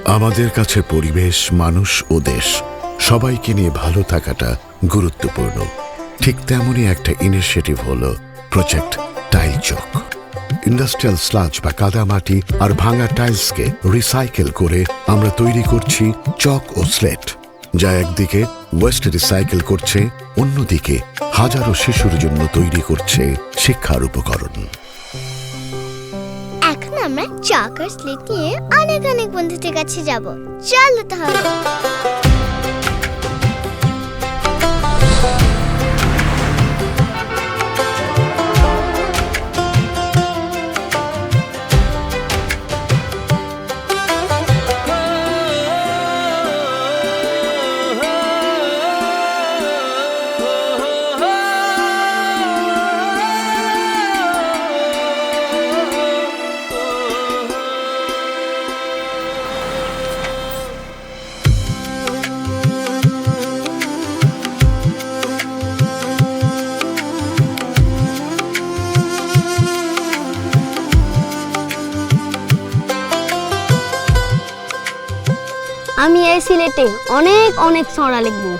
আমাদের কাছে পরিবেশ, মানুষ ও দেশ সবাইকে নিয়ে ভালো থাকাটা গুরুত্বপূর্ণ। ঠিক তেমনই একটা ইনিশিয়েটিভ হলো প্রজেক্ট টাইল চক। ইন্ডাস্ট্রিয়াল স্লাজ বা কাদামাটি আর ভাঙা টাইলসকে রিসাইকেল করে আমরা তৈরি করছি চক ও স্লেট, যা একদিকে ওয়েস্ট রিসাইকেল করছে, অন্যদিকে হাজারো শিশুর জন্য তৈরি করছে শিক্ষার উপকরণ। এখন আমরা চক আর স্লেট নিয়ে অনেক অনেক বন্ধুদের কাছে যাব। চলো তাহলে। আমি এই সিলেটে অনেক অনেক ছড়া লিখবো।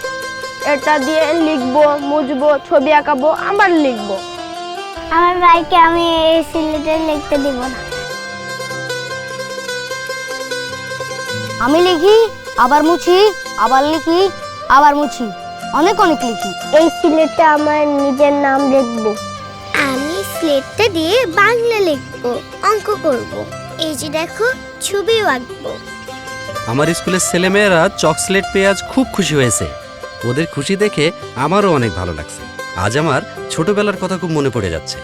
এটা দিয়ে লিখবো, মুছবো, ছবি আঁকাবো, আবার লিখবো। আমার ভাইকে আমি এই সিলেটে লিখতে দিব না। আমি লিখি, আবার মুছি, আবার লিখি, আবার মুছি, অনেক অনেক লিখি। এই সিলেটে আমার নিজের নাম লিখবো। আমি স্লেটটা দিয়ে বাংলা লিখবো, অঙ্ক করব। এই যে দেখো, ছবিও আঁকবো। আমার স্কুলের ছেলেমেয়েরা চকলেট পেয়ে আজ খুব খুশি হয়েছে। ওদের খুশি দেখে আমারও অনেক ভালো লাগছে। আজ আমার ছোটবেলার কথা খুব মনে পড়ে যাচ্ছে।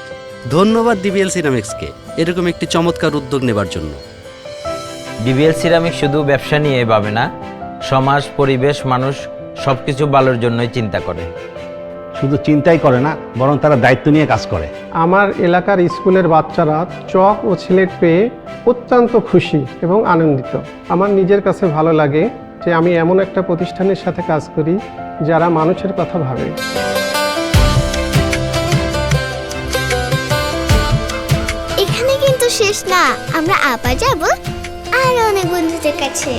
ধন্যবাদ ডিবিএল সিরামিক্সকে এরকম একটি চমৎকার উদ্যোগ নেবার জন্য। ডিবিএল সিরামিক শুধু ব্যবসা নিয়ে ভাবে না, সমাজ, পরিবেশ, মানুষ সবকিছু ভালোর জন্যই চিন্তা করে। শুধু চিন্তাই করে না, বরং তারা দায়িত্ব নিয়ে কাজ করে। আমার এলাকার স্কুলের বাচ্চারা চক ও স্লেট পেয়ে অত্যন্ত খুশি এবং আনন্দিত। আমার নিজের কাছে ভালো লাগে যে আমি এমন একটা প্রতিষ্ঠানের সাথে কাজ করি যারা মানুষের কথা ভাবে। এখানে কিন্তু শেষ না, আমরা আবার যাব আর অনেক বন্ধুদের কাছে।